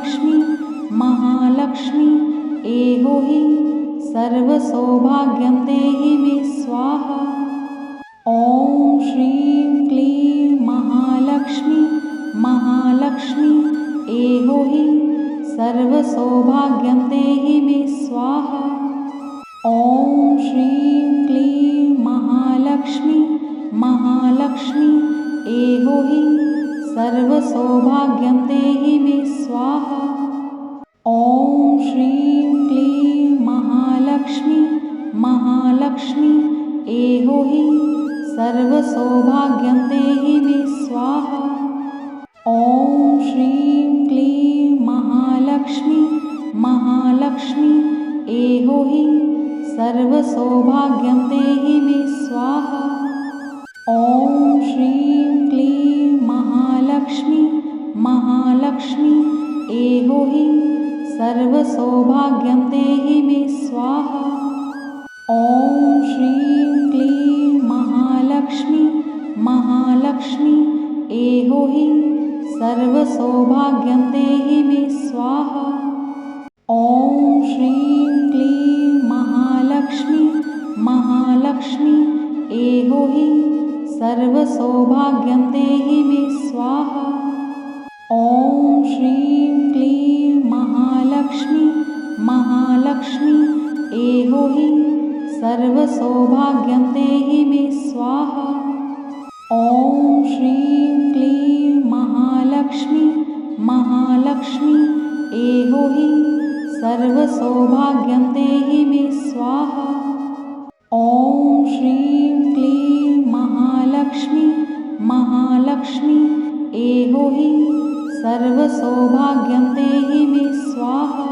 महालक्ष्मी महालक्ष्मी एहो हि सर्वसौभाग्यं देहि मे स्वाहा। ॐ श्रीं क्लीं महालक्ष्मी महालक्ष्मी एहो हि सर्वसौभाग्यं देहि मे स्वाहा। ॐ श्रीं क्लीं महालक्ष्मी महालक्ष्मी एहो हि सर्वसौभाग्यं देहि मे स्वाहा। ॐ श्रीं क्लीं महालक्ष्मी महालक्ष्मी एहो हि सर्वसौभाग्यं देहि मे स्वाहा। ॐ श्रीं क्लीं महालक्ष्मी महालक्ष्मी एहो हि सर्वसौभाग्यं देहि मे स्वाहा। ॐ श्रीं क्लीं महालक्ष्मी महालक्ष्मी एहो हि सर्वसौभाग्यं देहि मे स्वाहा। ॐ श्रीं क्लीं महालक्ष्मी महालक्ष्मी एहो हि सर्वसौभाग्यं देहि मे स्वाहा। ॐ श्रीं क्लीं महालक्ष्मी महालक्ष्मी एहो हि सर्वसौभाग्यं देहि मे स्वाहा। ॐ श्रीं क्लीं महालक्ष्मी महालक्ष्मी एहो हि सर्वसौभाग्यं देहि मे स्वाहा। ॐ श्रीं क्लीं महालक्ष्मी महालक्ष्मी एहो हि सर्वसौभाग्यं देहि मे स्वाहा। ॐ श्रीं क्लीं महालक्ष्मी महालक्ष्मी एहो हि सर्वसौभाग्यं देहि मे स्वाहा।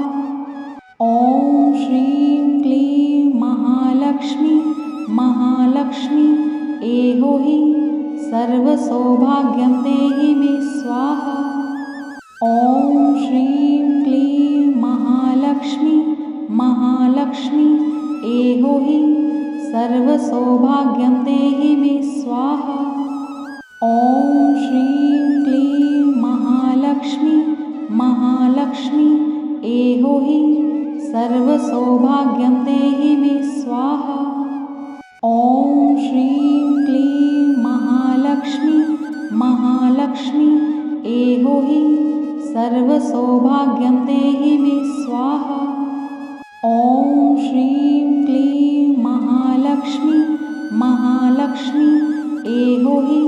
ॐ श्रीं क्लीं महालक्ष्मी महालक्ष्मी एहो हि सर्वसौभाग्यं देहि मे स्वाहा। ॐ श्रीं क्लीं महालक्ष्मी महालक्ष्मी एहो हि सर्वसौभाग्यं देहि मे स्वाहा। ॐ श्रीं क्लीं महालक्ष्मी महालक्ष्मी एहो हि सर्वसौभाग्यं देहि मे स्वाहा। ॐ श्रीं क्लीं महालक्ष्मी महालक्ष्मी एहो हि सर्वसौभाग्यं देहि मे स्वाहा। ॐ श्रीं क्लीं महालक्ष्मी महालक्ष्मी एहो हि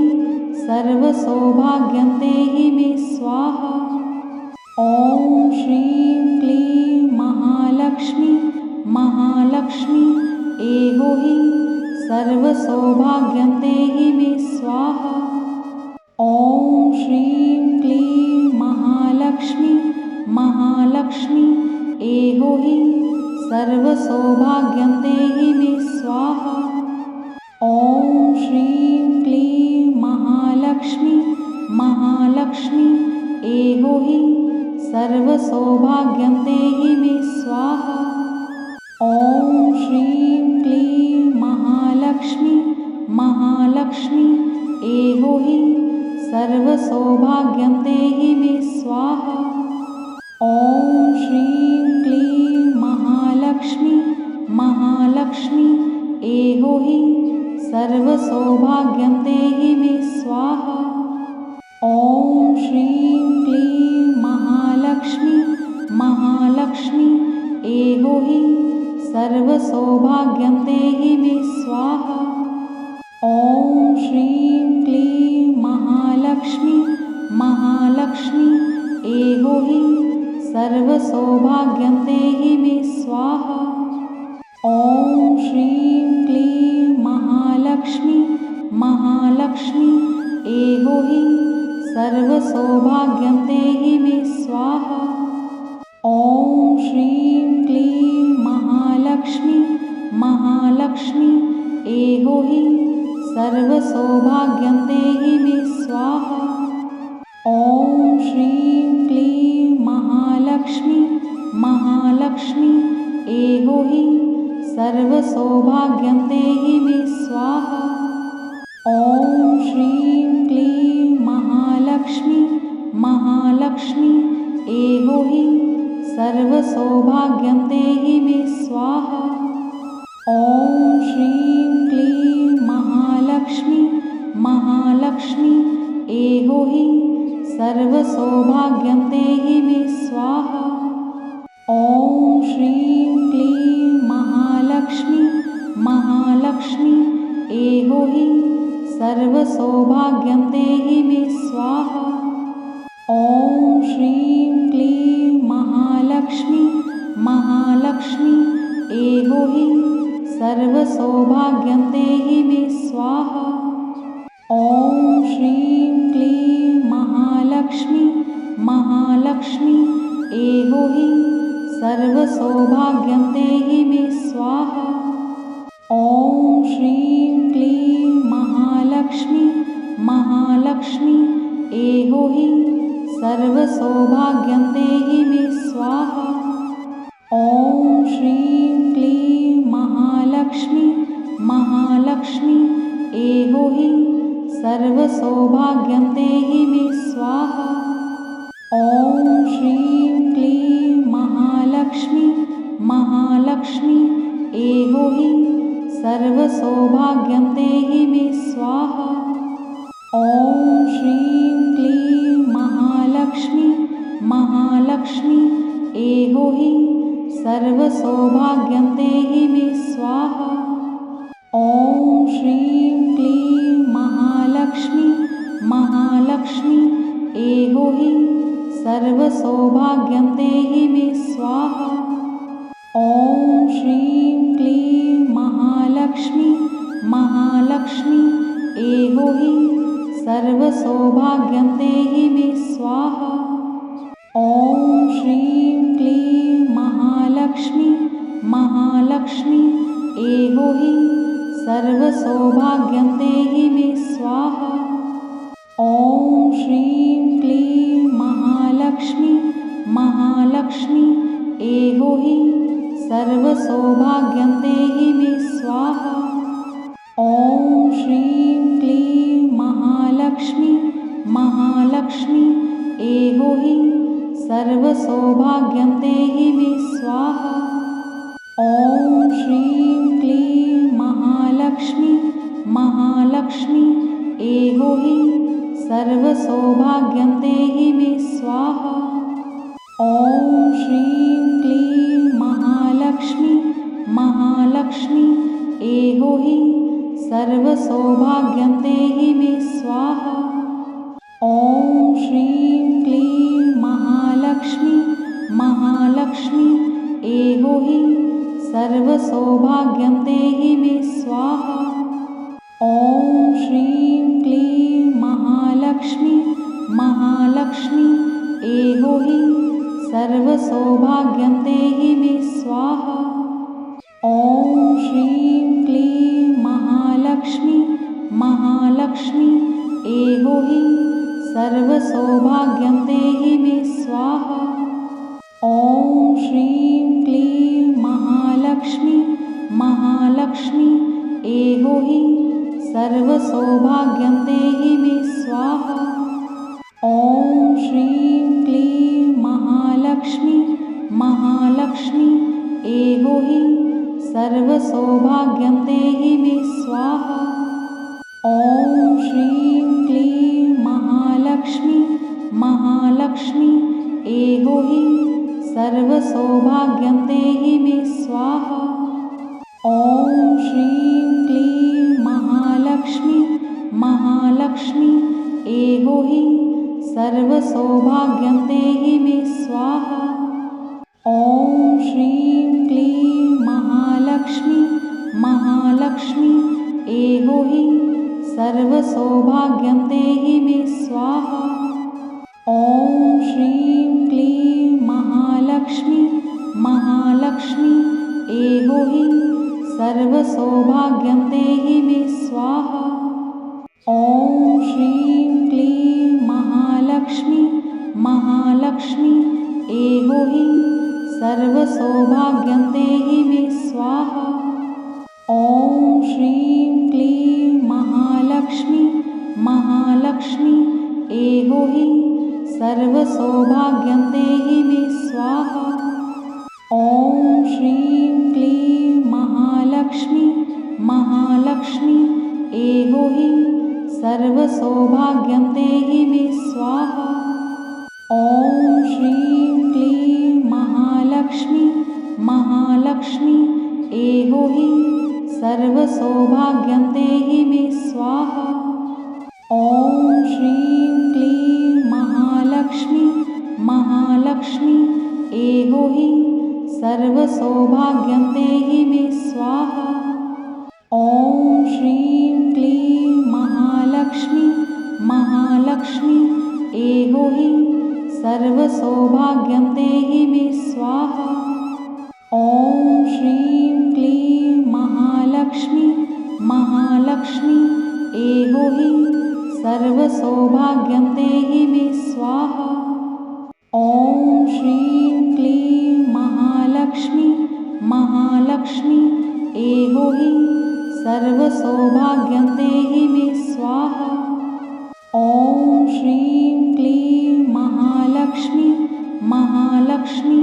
सर्वसौभाग्यं देहि मे स्वाहा। ॐ श्रीं क्लीं महालक्ष्मी महालक्ष्मी एहो हि सर्वसौभाग्यं देहि मे स्वाहा। ॐ श्रीं क्लीं महालक्ष्मी महालक्ष्मी एहो हि सर्वसौभाग्यं देहि मे स्वाहा। ॐ श्रीं क्लीं महालक्ष्मी महालक्ष्मी एहो हि सर्वसौभाग्यं देहि मे स्वाहा। ॐ श्रीं क्लीं महालक्ष्मी महालक्ष्मी एहो हि सर्वसौभाग्यं देहि मे स्वाहा। ॐ श्रीं क्लीं महालक्ष्मी महालक्ष्मी एहो हि सर्वसौभाग्यं देहि मे स्वाहा। ॐ श्रीं क्लीं महालक्ष्मी महालक्ष्मी एहो हि सर्वसौभाग्यं देहि मे स्वाहा। ॐ श्रीं क्लीं महालक्ष्मी महालक्ष्मी एहो हि सर्वसौभाग्यं देहि मे स्वाहा। ॐ श्रीं क्लीं महालक्ष्मी महालक्ष्मी एहो हि सर्वसौभाग्यं देहि मे स्वाहा। ॐ श्रीं क्लीं महालक्ष्मी महालक्ष्मी एहो हि सर्वसौभाग्यं देहि मे स्वाहा। ॐ श्रीं क्लीं महालक्ष्मी महालक्ष्मी एहो हि सर्वसौभाग्यं देहि मे स्वाहा। ॐ श्रीं क्लीं महालक्ष्मी महालक्ष्मी एहो हि सर्वसौभाग्यं देहि मे स्वाहा। ॐ श्रीं क्लीं महालक्ष्मी महालक्ष्मी एहो हि सर्वसौभाग्यं देहि मे स्वाहा। ॐ श्रीं क्लीं महालक्ष्मी महालक्ष्मी एहो हि सर्वसौभाग्यं देहि मे स्वाहा। ॐ श्रीं क्लीं महालक्ष्मी महालक्ष्मी एहो हि सर्वसौभाग्यं देहि मे स्वाहा। ॐ श्रीं क्लीं महालक्ष्मी महालक्ष्मी एहो हि सर्वसौभाग्यं देहि मे स्वाहा। ॐ श्रीं क्लीं महालक्ष्मी महालक्ष्मी एहो हि सर्वसौभाग्यं देहि मे स्वाहा। ॐ श्रीं क्लीं महालक्ष्मी महालक्ष्मी एहो हि सर्वसौभाग्यं देहि मे स्वाहा। ॐ श्रीं क्लीं महालक्ष्मी महालक्ष्मी एहो हि सर्वसौभाग्यं देहि मे स्वाहा। ॐ श्रीं क्लीं महालक्ष्मी महालक्ष्मी एहो हि सर्वसौभाग्यं देहि मे स्वाहा। ॐ श्रीं क्लीं महालक्ष्मी महालक्ष्मी एहो हि सर्वसौभाग्यं देहि मे स्वाहा। ॐ श्रीं क्लीं महालक्ष्मी महालक्ष्मी एहो हि सर्वसौभाग्यं देहि मे स्वाहा। ॐ श्रीं क्लीं महालक्ष्मी महालक्ष्मी एहो हि सर्वसौभाग्यं देहि मे स्वाहा। ॐ श्रीं क्लीं महालक्ष्मी महालक्ष्मी एहो हि सर्वसौभाग्यं देहि मे स्वाहा। ॐ श्रीं क्लीं महालक्ष्मी महालक्ष्मी एहो हि सर्वसौभाग्यं देहि मे स्वाहा। ॐ श्रीं क्लीं महालक्ष्मी महालक्ष्मी एहो हि सर्वसौभाग्यं देहि मे स्वाहा। ॐ श्रीं क्लीं महालक्ष्मी महालक्ष्मी एहो हि सर्वसौभाग्यं देहि मे स्वाहा। ॐ श्रीं क्लीं महालक्ष्मी महालक्ष्मी एहो हि सर्वसौभाग्यं देहि मे स्वाहा। ॐ श्रीं क्लीं महालक्ष्मी महालक्ष्मी एहो हि सर्वसौभाग्यं देहि मे स्वाहा। ॐ श्रीं क्लीं महालक्ष्मी महालक्ष्मी एहो हि सर्वसौभाग्यं देहि मे स्वाहा। ॐ श्रीं क्लीं महालक्ष्मी महालक्ष्मी एहो हि सर्वसौभाग्यं देहि मे स्वाहा। ॐ श्रीं क्लीं महालक्ष्मी महालक्ष्मी एहो हि सर्वसौभाग्यं देहि मे स्वाहा। ॐ श्रीं क्लीं महालक्ष्मी महालक्ष्मी एहो हि सर्वसौभाग्यं देहि मे स्वाहा। ॐ श्रीं क्लीं महालक्ष्मी महालक्ष्मी एहो हि सर्वसौभाग्यं देहि मे स्वाहा। ॐ श्रीं क्लीं महालक्ष्मी महालक्ष्मी एहो हि सर्वसौभाग्यं देहि मे स्वाहा। ॐ श्रीं क्लीं महालक्ष्मी महालक्ष्मी एहो हि सर्वसौभाग्यं देहि मे स्वाहा। ॐ श्रीं क्लीं महालक्ष्मी महालक्ष्मी एहो हि सर्वसौभाग्यं देहि मे स्वाहा। ॐ श्रीं क्लीं महालक्ष्मी महालक्ष्मी एहो हि सर्वसौभाग्यं देहि मे स्वाहा। ॐ श्रीं क्लीं महालक्ष्मी महालक्ष्मी एहो हि सर्वसौभाग्यं देहि मे स्वाहा। ॐ श्रीं क्लीं महालक्ष्मी महालक्ष्मी एहो हि सर्वसौभाग्यं देहि मे स्वाहा। ॐ श्रीं क्लीं महालक्ष्मी महालक्ष्मी एहो हि सर्वसौभाग्यं देहि मे स्वाहा। ॐ श्रीं क्लीं महालक्ष्मी महालक्ष्मी एहो हि सर्वसौभाग्यं देहि मे स्वाहा। ॐ श्रीं क्लीं महालक्ष्मी महालक्ष्मी एहो हि सर्वसौभाग्यं देहि मे स्वाहा। ॐ श्रीं क्लीं महालक्ष्मी महालक्ष्मी एहो हि सर्वसौभाग्यं देहि मे स्वाहा। ॐ श्रीं क्लीं महालक्ष्मी महालक्ष्मी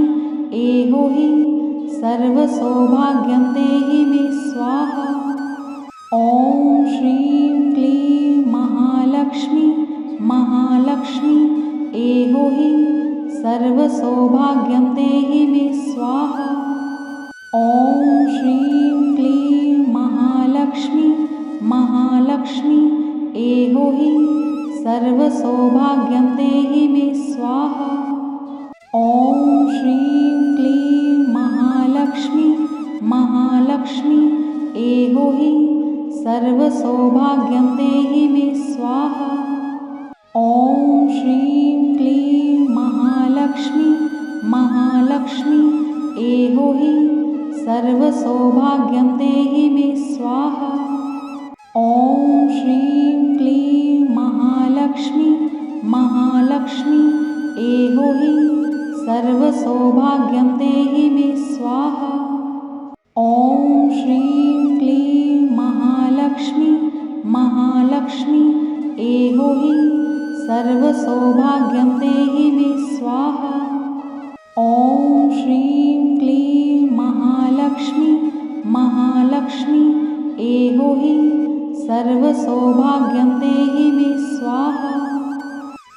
एहो हि सर्वसौभाग्यं देहि मे स्वाहा। ॐ श्रीं क्लीं महालक्ष्मी महालक्ष्मी एहो हि सर्वसौभाग्यं देहि मे स्वाहा। ॐ श्रीं क्लीं महालक्ष्मी महालक्ष्मी एहो हि सर्वसौभाग्यं देहि मे स्वाहा। ॐ श्रीं क्लीं महालक्ष्मी महालक्ष्मी एहो हि सर्वसौभाग्यं देहि मे स्वाहा। ॐ श्रीं क्लीं महालक्ष्मी महालक्ष्मी एहो हि सर्वसौभाग्यं देहि मे स्वाहा। ॐ श्रीं क्लीं महालक्ष्मी महालक्ष्मी एहो हि सर्वसौभाग्यं देहि मे स्वाहा। ॐ श्रीं क्लीं महालक्ष्मी महालक्ष्मी एहो हि सर्वसौभाग्यं देहि मे स्वाहा। ॐ श्रीं क्लीं महालक्ष्मी महालक्ष्मी एहो हि सर्वसौभाग्यं देहि मे स्वाहा।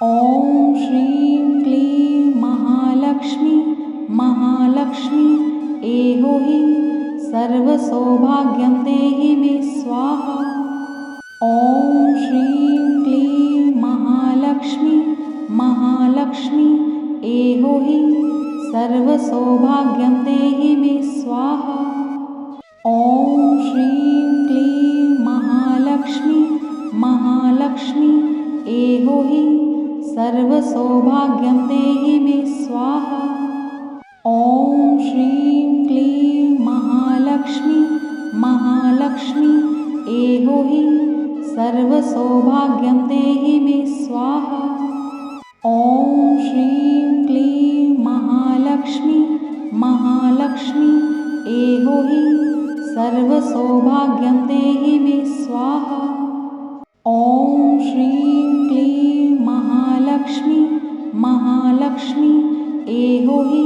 ॐ श्रीं क्लीं महालक्ष्मी महालक्ष्मी एहो हि सर्वसौभाग्यं देहि मे स्वाहा। ॐ श्रीं क्लीं महालक्ष्मी महालक्ष्मी एहो हि सर्वसौभाग्यं देहि मे स्वाहा। ॐ श्रीं क्लीं महालक्ष्मी महालक्ष्मी एहो हि सर्वसौभाग्यं देहि मे स्वाहा। ॐ श्रीं क्लीं महालक्ष्मी महालक्ष्मी एहो हि सर्वसौभाग्यं देहि मे स्वाहा। ॐ श्रीं क्लीं महालक्ष्मी महालक्ष्मी एहो हि सर्वसौभाग्यं देहि मे स्वाहा। ॐ श्रीं क्लीं महालक्ष्मी महालक्ष्मी एहो हि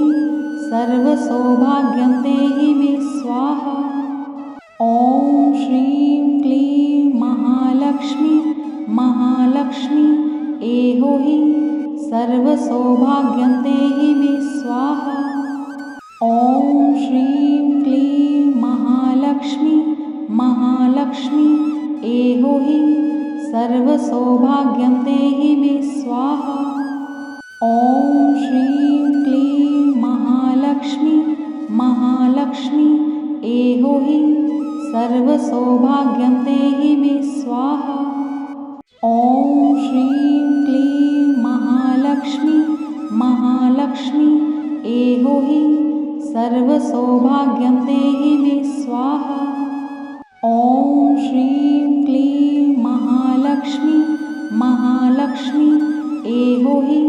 सर्वसौभाग्यं देहि मे स्वाहा। ॐ श्रीं क्लीं महालक्ष्मी महालक्ष्मी एहो हि सर्वसौभाग्यं देहि मे स्वाहा। ॐ श्रीं क्लीं महालक्ष्मी महालक्ष्मी एहो हि सर्वसौभाग्यं देहि मे स्वाहा। ॐ श्रीं क्लीं महालक्ष्मी महालक्ष्मी एहो हि सर्वसौभाग्यं देहि मे स्वाहा। ॐ श्रीं क्लीं महालक्ष्मी महालक्ष्मी एहो हि सर्वसौभाग्यं देहि मे स्वाहा। ॐ श्रीं क्लीं महालक्ष्मी महालक्ष्मी एहो हि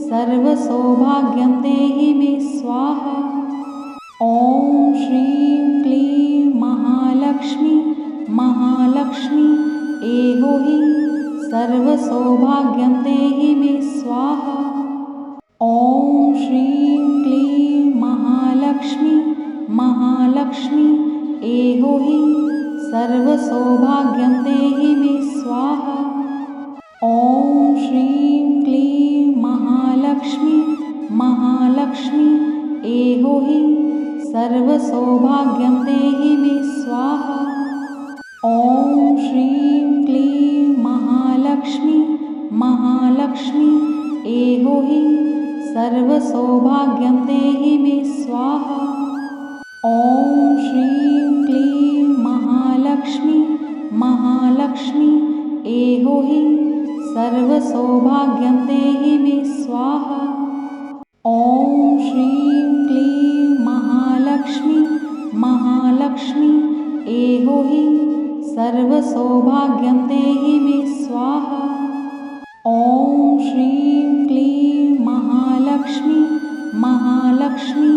सर्वसौभाग्यं देहि मे स्वाहा। ॐ श्रीं क्लीं महालक्ष्मी महालक्ष्मी एहो हि सर्वसौभाग्यं देहि मे स्वाहा। स्वाहा। ॐ श्रीं क्लीं महालक्ष्मी महालक्ष्मी एहो हि सर्वसौभाग्यं देहि मे स्वाहा। ॐ श्रीं क्लीं महालक्ष्मी महालक्ष्मी एहो हि सर्वसौभाग्यं देहि मे स्वाहा। ॐ श्रीं क्लीं महालक्ष्मी महालक्ष्मी एहो हि सर्वसौभाग्यं देहि मे स्वाहा। ॐ श्रीं क्लीं महालक्ष्मी महालक्ष्मी एहो हि सर्वसौभाग्यं देहि मे स्वाहा। ॐ श्रीं क्लीं महालक्ष्मी महालक्ष्मी एहो हि सर्वसौभाग्यं देहि मे स्वाहा। ॐ श्रीं क्लीं महालक्ष्मी महालक्ष्मी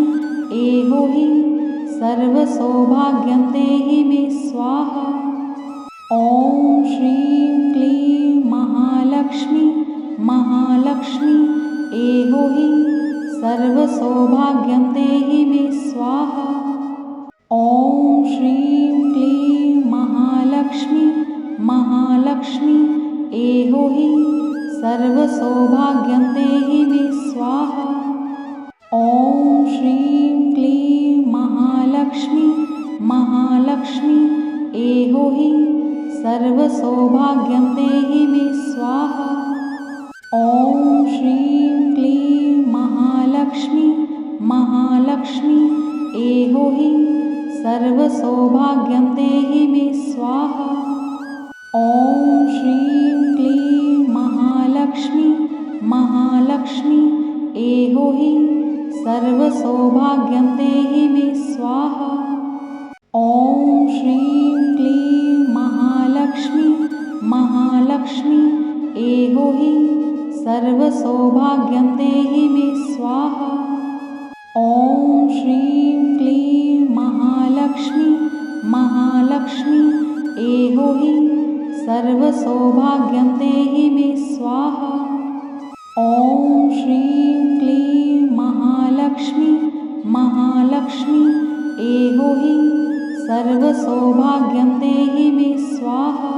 एहो हि सर्वसौभाग्यं देहि मे स्वाहा। ॐ श्रीं क्लीं महालक्ष्मी महालक्ष्मी एहो हि सर्वसौभाग्यं देहि मे स्वाहा। ॐ श्रीं क्लीं महालक्ष्मी महालक्ष्मी एहो हि सर्वसौभाग्यं देहि मे स्वाहा। ॐ श्रीं क्लीं महालक्ष्मी महालक्ष्मी एहो हि सर्वसौभाग्यं देहि मे स्वाहा। ॐ श्रीं क्लीं महालक्ष्मी महालक्ष्मी एहो हि सर्वसौभाग्यं देहि मे स्वाहा। ॐ श्रीं क्लीं महालक्ष्मी महालक्ष्मी एहो हि सर्वसौभाग्यं देहि मे स्वाहा। ॐ श्रीं क्लीं महालक्ष्मी महालक्ष्मी एहो हि सर्वसौभाग्यं देहि मे स्वाहा। ॐ श्रीं क्लीं महालक्ष्मी महालक्ष्मी एहो हि सर्वसौभाग्यं देहि मे स्वाहा। ॐ श्रीं क्लीं महालक्ष्मी महालक्ष्मी एहो हि सर्वसौभाग्यं देहि मे स्वाहा।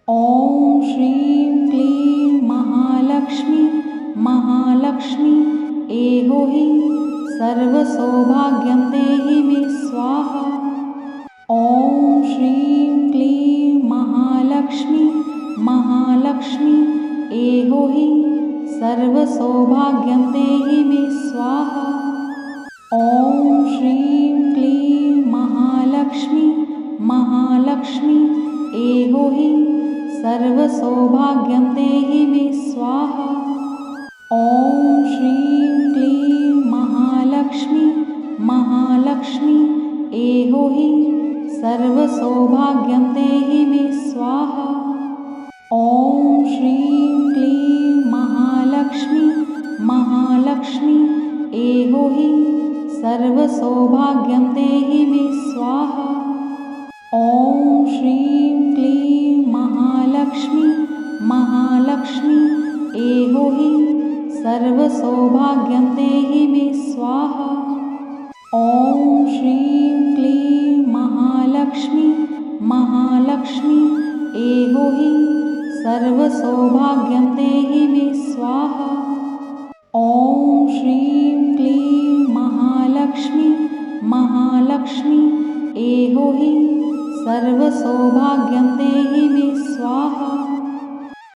ॐ श्रीं क्लीं महालक्ष्मी महालक्ष्मी एहो हि सर्वसौभाग्यं देहि मे स्वाहा। ॐ श्रीं क्लीं महालक्ष्मी महालक्ष्मी एहो हि सर्वसौभाग्यं देहि मे स्वाहा। ॐ श्रीं क्लीं महालक्ष्मी महालक्ष्मी एहो हि सर्वसौभाग्यं देहि मे स्वाहा। ॐ श्रीं क्लीं महालक्ष्मी महालक्ष्मी एहो हि सर्वसौभाग्यं देहि मे स्वाहा। ॐ श्रीं क्लीं महालक्ष्मी महालक्ष्मी एहो हि सर्वसौभाग्यं देहि मे स्वाहा। ॐ श्रीं क्लीं महालक्ष्मी महालक्ष्मी एहो हि सर्वसौभाग्यं देहि मे स्वाहा। ॐ श्रीं क्लीं महालक्ष्मी महालक्ष्मी एहो हि सर्वसौभाग्यं देहि मे स्वाहा। ॐ श्रीं क्लीं महालक्ष्मी महालक्ष्मी एहो हि सर्वसौभाग्यं देहि मे स्वाहा।